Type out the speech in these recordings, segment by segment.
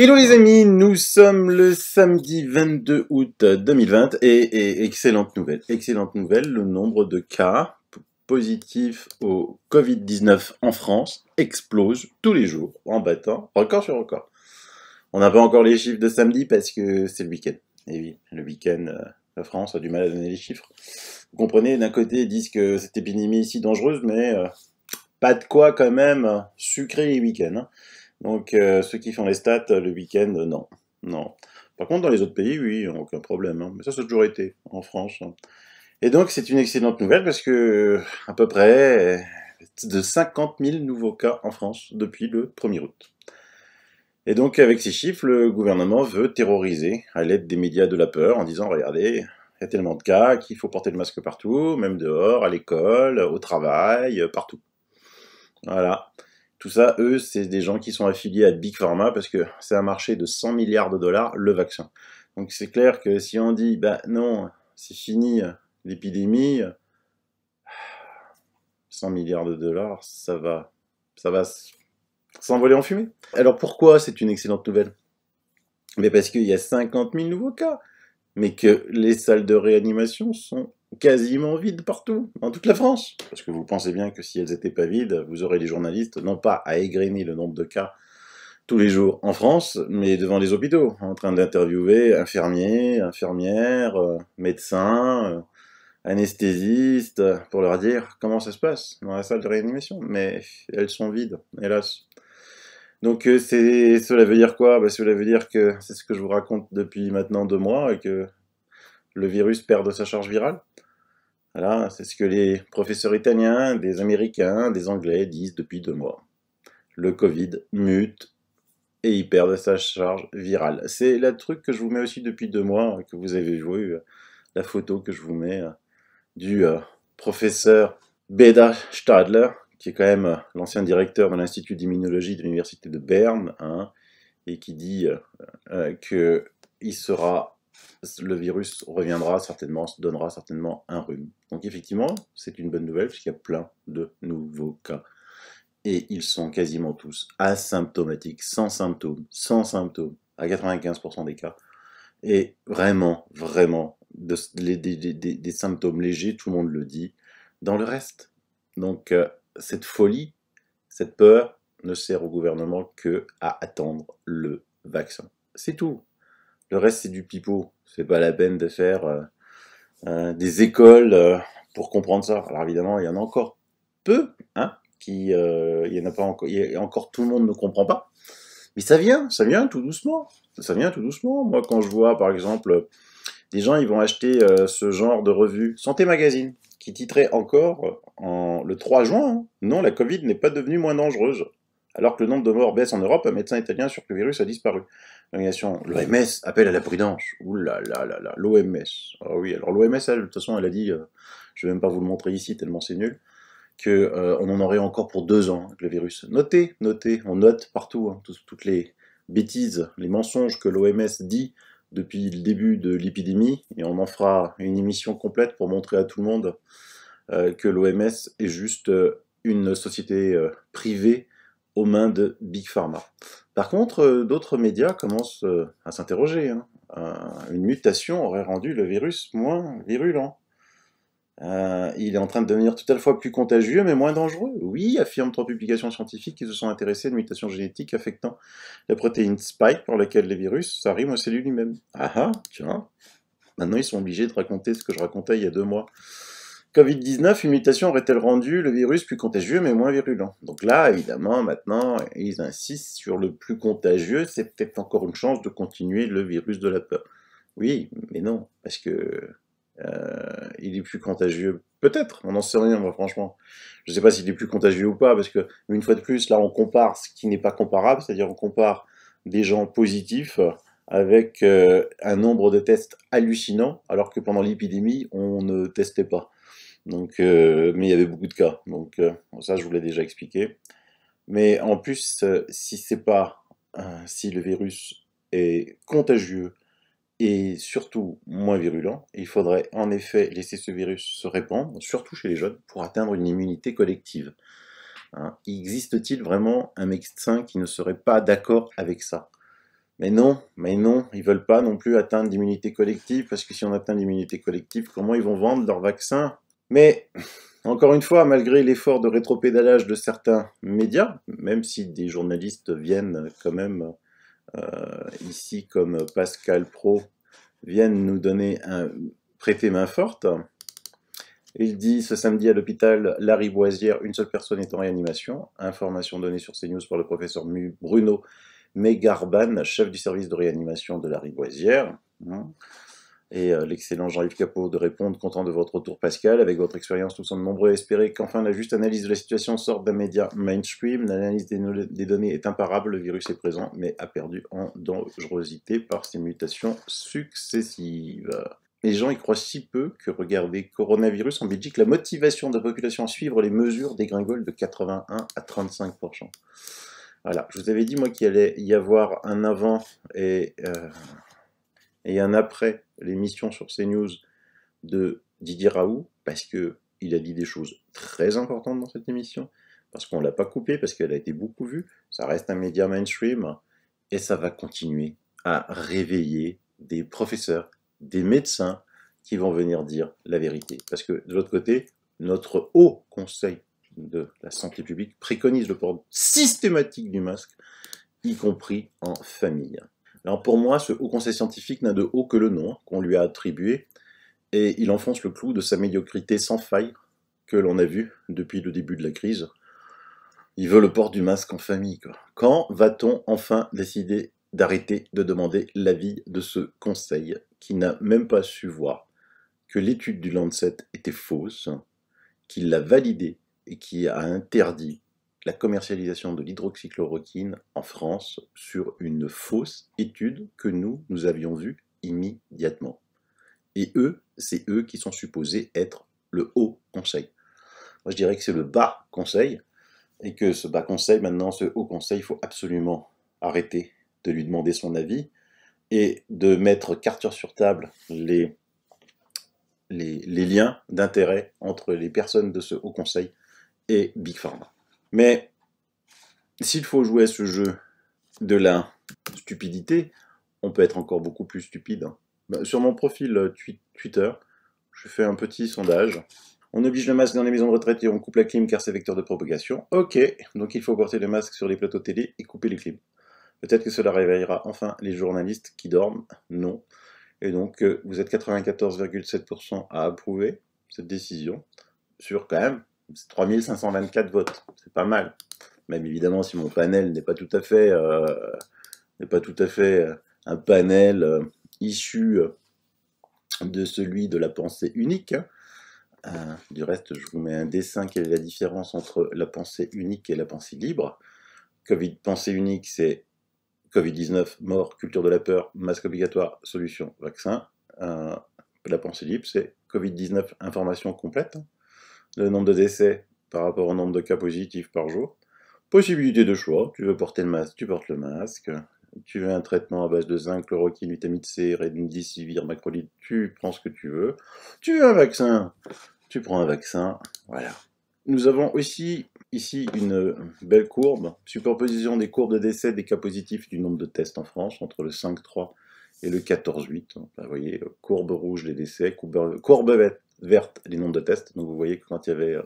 Hello les amis, nous sommes le samedi 22 août 2020 et excellente nouvelle, le nombre de cas positifs au Covid-19 en France explose tous les jours en battant record sur record. On n'a pas encore les chiffres de samedi parce que c'est le week-end. Et oui, le week-end, la France a du mal à donner les chiffres. Vous comprenez, d'un côté ils disent que cette épidémie est si dangereuse, mais pas de quoi quand même sucrer les week-ends, hein. Donc, ceux qui font les stats le week-end, non. Non. Par contre, dans les autres pays, oui, aucun problème, hein. Mais ça a toujours été en France, hein. Et donc, c'est une excellente nouvelle parce que, à peu près, de 50 000 nouveaux cas en France depuis le 1er août. Et donc, avec ces chiffres, le gouvernement veut terroriser à l'aide des médias de la peur en disant, regardez, il y a tellement de cas qu'il faut porter le masque partout, même dehors, à l'école, au travail, partout. Voilà. Tout ça, eux, c'est des gens qui sont affiliés à Big Pharma parce que c'est un marché de 100 milliards de dollars, le vaccin. Donc c'est clair que si on dit, bah non, c'est fini l'épidémie, 100 milliards de dollars, ça va s'envoler en fumée. Alors pourquoi c'est une excellente nouvelle? Mais parce qu'il y a 50 000 nouveaux cas, mais que les salles de réanimation sont quasiment vides partout, dans toute la France. Parce que vous pensez bien que si elles n'étaient pas vides, vous aurez les journalistes, non pas à égrener le nombre de cas tous les jours en France, mais devant les hôpitaux, en train d'interviewer infirmiers, infirmières, médecins, anesthésistes, pour leur dire comment ça se passe dans la salle de réanimation. Mais elles sont vides, hélas. Donc cela veut dire quoi? Cela veut dire que c'est ce que je vous raconte depuis maintenant 2 mois, et que le virus perd de sa charge virale. Voilà, c'est ce que les professeurs italiens, des américains, des anglais disent depuis 2 mois. Le Covid mute et il perd de sa charge virale. C'est le truc que je vous mets aussi depuis 2 mois, que vous avez vu, la photo que je vous mets du professeur Beda Stadler, qui est quand même l'ancien directeur de l'Institut d'immunologie de l'Université de Berne, hein, et qui dit que le virus reviendra certainement, se donnera certainement un rhume. Donc effectivement, c'est une bonne nouvelle puisqu'il y a plein de nouveaux cas. Et ils sont quasiment tous asymptomatiques, sans symptômes, à 95% des cas. Et vraiment, des symptômes légers, tout le monde le dit, dans le reste. Donc cette folie, cette peur, ne sert au gouvernement que à attendre le vaccin. C'est tout. Le reste, c'est du pipeau. C'est pas la peine de faire des écoles pour comprendre ça. Alors évidemment, il y en a encore peu, hein, il y en a pas encore, encore tout le monde ne comprend pas. Mais ça vient tout doucement. Ça vient tout doucement. Moi, quand je vois, par exemple, des gens, ils vont acheter ce genre de revue Santé Magazine, qui titrait encore le 3 juin, hein, non, la Covid n'est pas devenue moins dangereuse. Alors que le nombre de morts baisse en Europe, un médecin italien assure que le virus a disparu. L'OMS appelle à la prudence. Ouh là là là là, l'OMS. Ah oui, alors l'OMS, de toute façon, elle a dit, je vais même pas vous le montrer ici, tellement c'est nul, qu'on en aurait encore pour 2 ans, le virus. Notez, on note partout, hein, toutes les bêtises, les mensonges que l'OMS dit depuis le début de l'épidémie, et on en fera une émission complète pour montrer à tout le monde que l'OMS est juste une société privée aux mains de Big Pharma. Par contre, d'autres médias commencent à s'interroger, hein. Une mutation aurait rendu le virus moins virulent. Il est en train de devenir tout à la fois plus contagieux, mais moins dangereux. Oui, affirment 3 publications scientifiques qui se sont intéressées à une mutation génétique affectant la protéine Spike, par laquelle les virus s'arriment aux cellules humaines. Ah ah, tiens. Maintenant, ils sont obligés de raconter ce que je racontais il y a 2 mois. Covid-19, une mutation aurait-elle rendu le virus plus contagieux, mais moins virulent? Donc là, évidemment, maintenant, ils insistent sur le plus contagieux. C'est peut-être encore une chance de continuer le virus de la peur. Oui, mais non, parce que il est plus contagieux. Peut-être, on n'en sait rien, moi, franchement. Je ne sais pas s'il est plus contagieux ou pas, parce que, une fois de plus, là, on compare ce qui n'est pas comparable, c'est-à-dire on compare des gens positifs avec un nombre de tests hallucinant, alors que pendant l'épidémie, on ne testait pas. Donc, mais il y avait beaucoup de cas, donc ça, je vous l'ai déjà expliqué. Mais en plus, si le virus est contagieux, et surtout moins virulent, il faudrait en effet laisser ce virus se répandre, surtout chez les jeunes, pour atteindre une immunité collective. Hein, existe-t-il vraiment un médecin qui ne serait pas d'accord avec ça? mais non, ils veulent pas non plus atteindre l'immunité collective, parce que si on atteint l'immunité collective, comment ils vont vendre leur vaccin? Mais, encore une fois, malgré l'effort de rétropédalage de certains médias, même si des journalistes viennent quand même, ici comme Pascal Pro, viennent nous donner prêter main forte, il dit ce samedi à l'hôpital Lariboisière, une seule personne est en réanimation. Information donnée sur CNews par le professeur Bruno Megarban, chef du service de réanimation de Lariboisière. Et l'excellent Jean-Yves Capot de répondre, content de votre retour Pascal, avec votre expérience nous sommes nombreux à espérer qu'enfin la juste analyse de la situation sorte d'un média mainstream. L'analyse des données est imparable, le virus est présent, mais a perdu en dangerosité par ses mutations successives. Les gens y croient si peu que, regardez, coronavirus en Belgique, la motivation de la population à suivre les mesures dégringole de 81 à 35%. Voilà, je vous avais dit, moi, qu'il allait y avoir un avant et un après l'émission sur CNews de Didier Raoult, parce qu'il a dit des choses très importantes dans cette émission, parce qu'on ne l'a pas coupée, parce qu'elle a été beaucoup vue, ça reste un média mainstream, et ça va continuer à réveiller des professeurs, des médecins qui vont venir dire la vérité. Parce que de l'autre côté, notre haut conseil de la santé publique préconise le port systématique du masque, y compris en famille. Alors pour moi, ce haut conseil scientifique n'a de haut que le nom qu'on lui a attribué, et il enfonce le clou de sa médiocrité sans faille que l'on a vu depuis le début de la crise. Il veut le port du masque en famille, quoi. Quand va-t-on enfin décider d'arrêter de demander l'avis de ce conseil qui n'a même pas su voir que l'étude du Lancet était fausse, qu'il l'a validée et qui a interdit la commercialisation de l'hydroxychloroquine en France sur une fausse étude que nous avions vue immédiatement. Et eux, c'est eux qui sont supposés être le haut conseil. Moi, je dirais que c'est le bas conseil, et que ce bas conseil, maintenant, ce haut conseil, il faut absolument arrêter de lui demander son avis, et de mettre carte sur table les liens d'intérêt entre les personnes de ce haut conseil et Big Pharma. Mais s'il faut jouer à ce jeu de la stupidité, on peut être encore beaucoup plus stupide. Sur mon profil Twitter, je fais un petit sondage. On oblige le masque dans les maisons de retraite et on coupe la clim car c'est vecteur de propagation. Ok, donc il faut porter le masque sur les plateaux télé et couper les clims. Peut-être que cela réveillera enfin les journalistes qui dorment. Non. Et donc, vous êtes 94,7% à approuver cette décision sur quand même 3524 votes. C'est pas mal. Même évidemment, si mon panel n'est pas tout à fait, un panel issu de celui de la pensée unique. Du reste, je vous mets un dessin. Quelle est la différence entre la pensée unique et la pensée libre? Pensée unique, c'est Covid-19, mort, culture de la peur, masque obligatoire, solution, vaccin. La pensée libre, c'est Covid-19, information complète. Le nombre de décès par rapport au nombre de cas positifs par jour. Possibilité de choix, tu veux porter le masque, tu portes le masque. Tu veux un traitement à base de zinc, chloroquine, vitamine C, remdesivir, macrolide, tu prends ce que tu veux. Tu veux un vaccin, tu prends un vaccin, voilà. Nous avons aussi ici une belle courbe, superposition des courbes de décès des cas positifs du nombre de tests en France, entre le 5,3 et le 14,8. Vous voyez, courbe rouge les décès, courbe verte les nombres de tests. Donc vous voyez que quand il y avait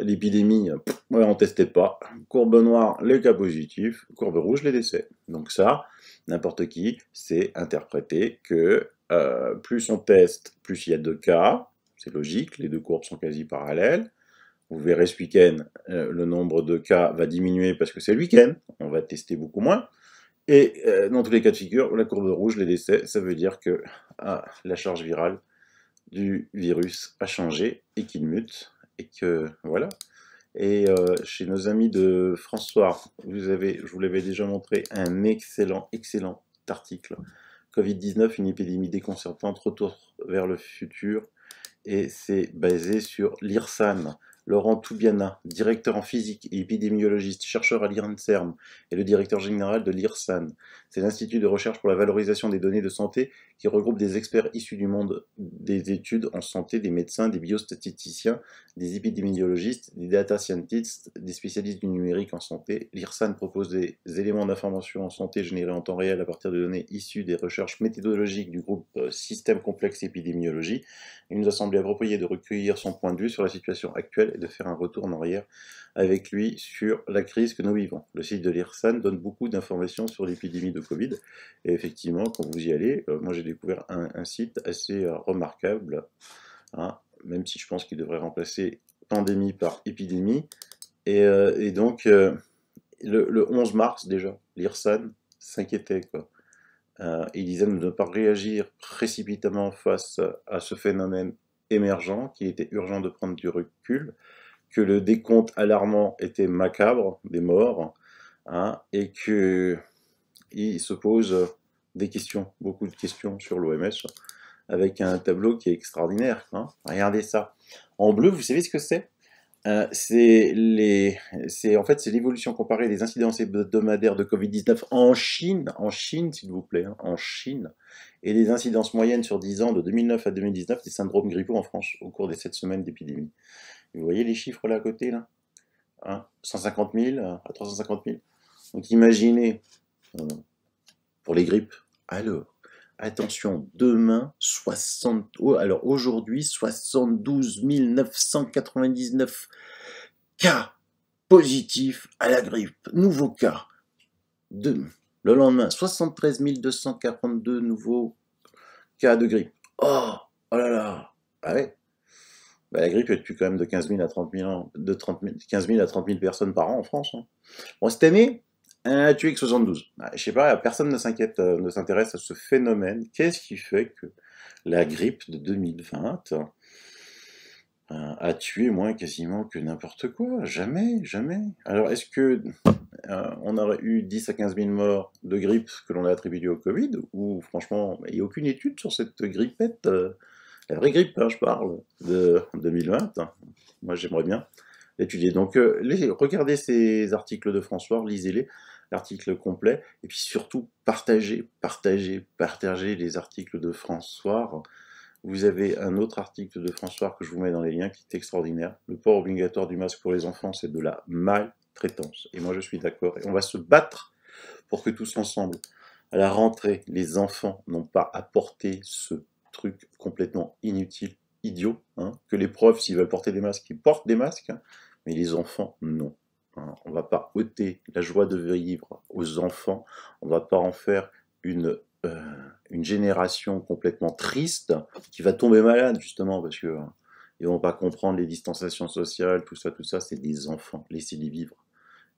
l'épidémie, on ne testait pas. Courbe noire, les cas positifs, courbe rouge, les décès. Donc ça, n'importe qui sait interpréter que plus on teste, plus il y a de cas. C'est logique, les deux courbes sont quasi parallèles. Vous verrez ce week-end, le nombre de cas va diminuer parce que c'est le week-end, on va tester beaucoup moins. Et dans tous les cas de figure, la courbe rouge, les décès, ça veut dire que la charge virale du virus a changé et qu'il mute. Et que voilà. Et chez nos amis de François, je vous l'avais déjà montré, un excellent article. Covid-19, une épidémie déconcertante, retour vers le futur. Et c'est basé sur l'IRSAN, Laurent Toubiana, directeur en physique et épidémiologiste, chercheur à l'INSERM et le directeur général de l'IRSAN. C'est l'Institut de recherche pour la valorisation des données de santé qui regroupe des experts issus du monde des études en santé, des médecins, des biostatisticiens, des épidémiologistes, des data scientists, des spécialistes du numérique en santé. L'IRSAN propose des éléments d'information en santé générés en temps réel à partir de données issues des recherches méthodologiques du groupe Système complexe épidémiologie. Il nous a semblé approprié de recueillir son point de vue sur la situation actuelle et de faire un retour en arrière avec lui sur la crise que nous vivons. Le site de l'IRSAN donne beaucoup d'informations sur l'épidémie de Covid. Et effectivement, quand vous y allez, moi j'ai découvert un site assez remarquable, hein, même si je pense qu'il devrait remplacer pandémie par épidémie. Et donc, le 11 mars déjà, l'IRSAN s'inquiétait, quoi. Il disait de ne pas réagir précipitamment face à ce phénomène émergent, qu'il était urgent de prendre du recul, que le décompte alarmant était macabre, des morts, hein, et qu'il se pose des questions, beaucoup de questions sur l'OMS, avec un tableau qui est extraordinaire. Hein. Regardez ça. En bleu, vous savez ce que c'est? C'est l'évolution comparée des incidences hebdomadaires de Covid-19 en Chine s'il vous plaît, hein, en Chine, et des incidences moyennes sur 10 ans de 2009 à 2019 des syndromes grippaux en France au cours des 7 semaines d'épidémie. Vous voyez les chiffres là à côté, là, hein, 150 000 à 350 000. Donc imaginez, pour les grippes, alors, attention, demain, alors aujourd'hui, 72 999 cas positifs à la grippe. Nouveaux cas. Le lendemain, 73 242 nouveaux cas de grippe. Oh là là. Ah ouais. Bah, la grippe, elle tue quand même de 15 000 à 30 000 ans, de 15 000 à 30 000 personnes par an en France. Hein. Bon, cette année, elle a tué que 72. Je sais pas, personne ne s'inquiète, ne s'intéresse à ce phénomène. Qu'est-ce qui fait que la grippe de 2020 a tué moins quasiment que n'importe quoi? Jamais, jamais. Alors, est-ce que on aurait eu 10 à 15 000 morts de grippe que l'on a attribué au Covid? Ou franchement, il n'y a aucune étude sur cette grippette la vraie grippe, hein, je parle, de 2020. Moi, j'aimerais bien l'étudier. Donc, regardez ces articles de François, lisez-les, l'article complet, et puis surtout, partagez les articles de François. Vous avez un autre article de François que je vous mets dans les liens qui est extraordinaire. Le port obligatoire du masque pour les enfants, c'est de la maltraitance. Et moi, je suis d'accord. Et on va se battre pour que tous ensemble, à la rentrée, les enfants n'ont pas à porter ce truc complètement inutile, idiot, hein, que les profs, s'ils veulent porter des masques, ils portent des masques, hein, mais les enfants, non. Hein, on ne va pas ôter la joie de vivre aux enfants, on ne va pas en faire une génération complètement triste qui va tomber malade, justement, parce que ils vont pas comprendre les distanciations sociales, tout ça, c'est des enfants, laissez-les vivre.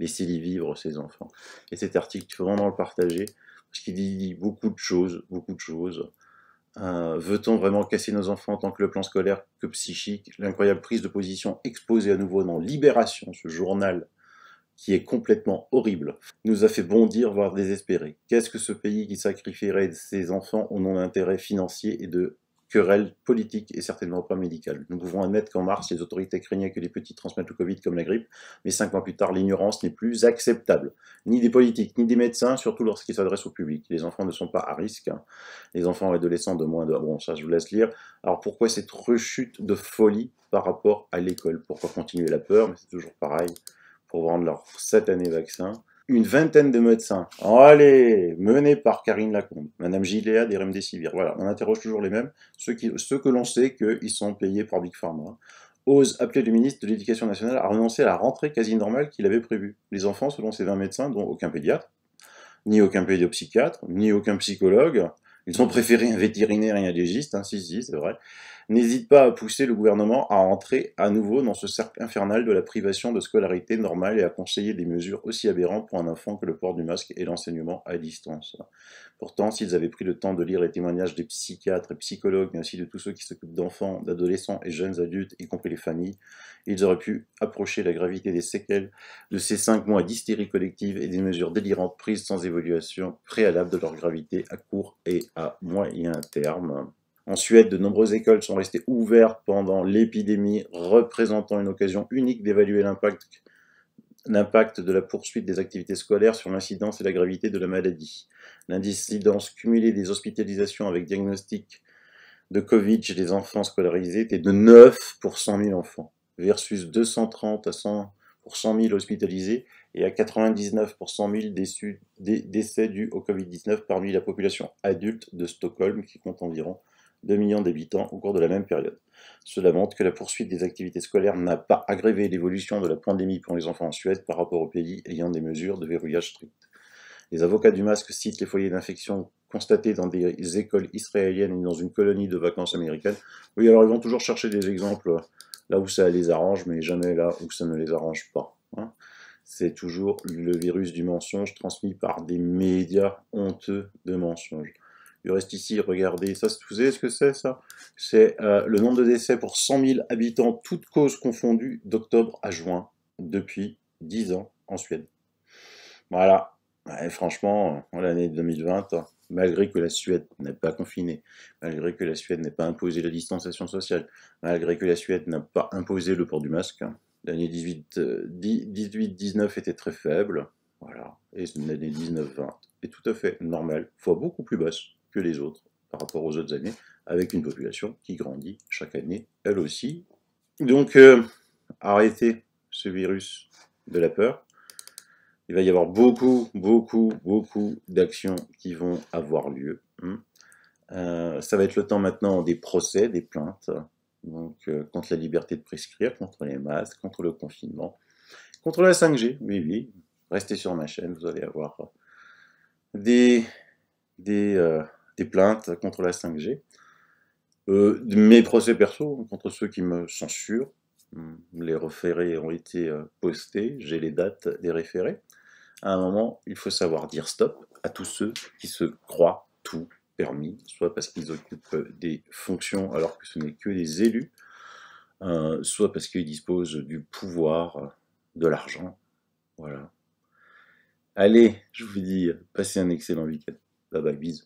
Laissez-les vivre, ces enfants. Et cet article, il faut vraiment le partager, parce qu'il dit beaucoup de choses, veut-on vraiment casser nos enfants en tant que le plan scolaire que psychique? L'incroyable prise de position exposée à nouveau dans Libération, ce journal qui est complètement horrible, nous a fait bondir, voire désespérer. Qu'est-ce que ce pays qui sacrifierait ses enfants au nom d'intérêts financiers et de querelles politiques et certainement pas médicales? Nous pouvons admettre qu'en mars, les autorités craignaient que les petits transmettent le Covid comme la grippe, mais 5 mois plus tard, l'ignorance n'est plus acceptable. Ni des politiques, ni des médecins, surtout lorsqu'ils s'adressent au public. Les enfants ne sont pas à risque. Hein. Les enfants et adolescents de moins de... Bon, ça je vous laisse lire. Alors pourquoi cette rechute de folie par rapport à l'école? Pourquoi continuer la peur? Mais c'est toujours pareil. Pour vendre leur 7 années vaccin. Une vingtaine de médecins, allez, menés par Karine Lacombe, Madame Gilead et Remdesivir. Voilà, on interroge toujours les mêmes, ceux que l'on sait qu'ils sont payés par Big Pharma, osent appeler le ministre de l'Éducation nationale à renoncer à la rentrée quasi normale qu'il avait prévue. Les enfants, selon ces 20 médecins, dont aucun pédiatre, ni aucun pédopsychiatre, ni aucun psychologue, ils ont préféré un vétérinaire et un légiste, hein, si, c'est vrai, n'hésite pas à pousser le gouvernement à entrer à nouveau dans ce cercle infernal de la privation de scolarité normale et à conseiller des mesures aussi aberrantes pour un enfant que le port du masque et l'enseignement à distance. Pourtant, s'ils avaient pris le temps de lire les témoignages des psychiatres et psychologues, mais aussi de tous ceux qui s'occupent d'enfants, d'adolescents et jeunes adultes, y compris les familles, ils auraient pu approcher la gravité des séquelles de ces 5 mois d'hystérie collective et des mesures délirantes prises sans évaluation préalable de leur gravité à court et à moyen terme. En Suède, de nombreuses écoles sont restées ouvertes pendant l'épidémie, représentant une occasion unique d'évaluer l'impact de la poursuite des activités scolaires sur l'incidence et la gravité de la maladie. L'incidence cumulée des hospitalisations avec diagnostic de Covid chez les enfants scolarisés était de 9 pour 100 000 enfants, versus 230 à 100 pour 100 000 hospitalisés et à 99 pour 100 000 décès dus au Covid-19 parmi la population adulte de Stockholm, qui compte environ 2 millions d'habitants au cours de la même période. Cela montre que la poursuite des activités scolaires n'a pas aggravé l'évolution de la pandémie pour les enfants en Suède par rapport aux pays ayant des mesures de verrouillage strictes. Les avocats du masque citent les foyers d'infection constatés dans des écoles israéliennes et dans une colonie de vacances américaine. Oui, alors ils vont toujours chercher des exemples là où ça les arrange, mais jamais là où ça ne les arrange pas. Hein. C'est toujours le virus du mensonge transmis par des médias honteux de mensonges. Il reste ici, regardez, ça, vous savez ce que c'est ça? C'est le nombre de décès pour 100 000 habitants, toutes causes confondues, d'octobre à juin, depuis 10 ans en Suède. Voilà, ouais, franchement, l'année 2020, malgré que la Suède n'est pas confinée, malgré que la Suède n'ait pas imposé la distanciation sociale, malgré que la Suède n'a pas imposé le port du masque, l'année 18-19 était très faible, voilà, et l'année 19-20 est tout à fait normale, fois beaucoup plus basse que les autres par rapport aux autres années, avec une population qui grandit chaque année, elle aussi. Donc, arrêtez ce virus de la peur. Il va y avoir beaucoup d'actions qui vont avoir lieu. Ça va être le temps maintenant des procès, des plaintes, donc contre la liberté de prescrire, contre les masques, contre le confinement, contre la 5G, oui, restez sur ma chaîne, vous allez avoir des plaintes contre la 5G, mes procès perso contre ceux qui me censurent, les référés ont été postés, j'ai les dates des référés. À un moment, il faut savoir dire stop à tous ceux qui se croient tout permis, soit parce qu'ils occupent des fonctions alors que ce n'est que des élus, soit parce qu'ils disposent du pouvoir, de l'argent. Voilà. Allez, je vous dis, passez un excellent week-end. Bye bye, bisous.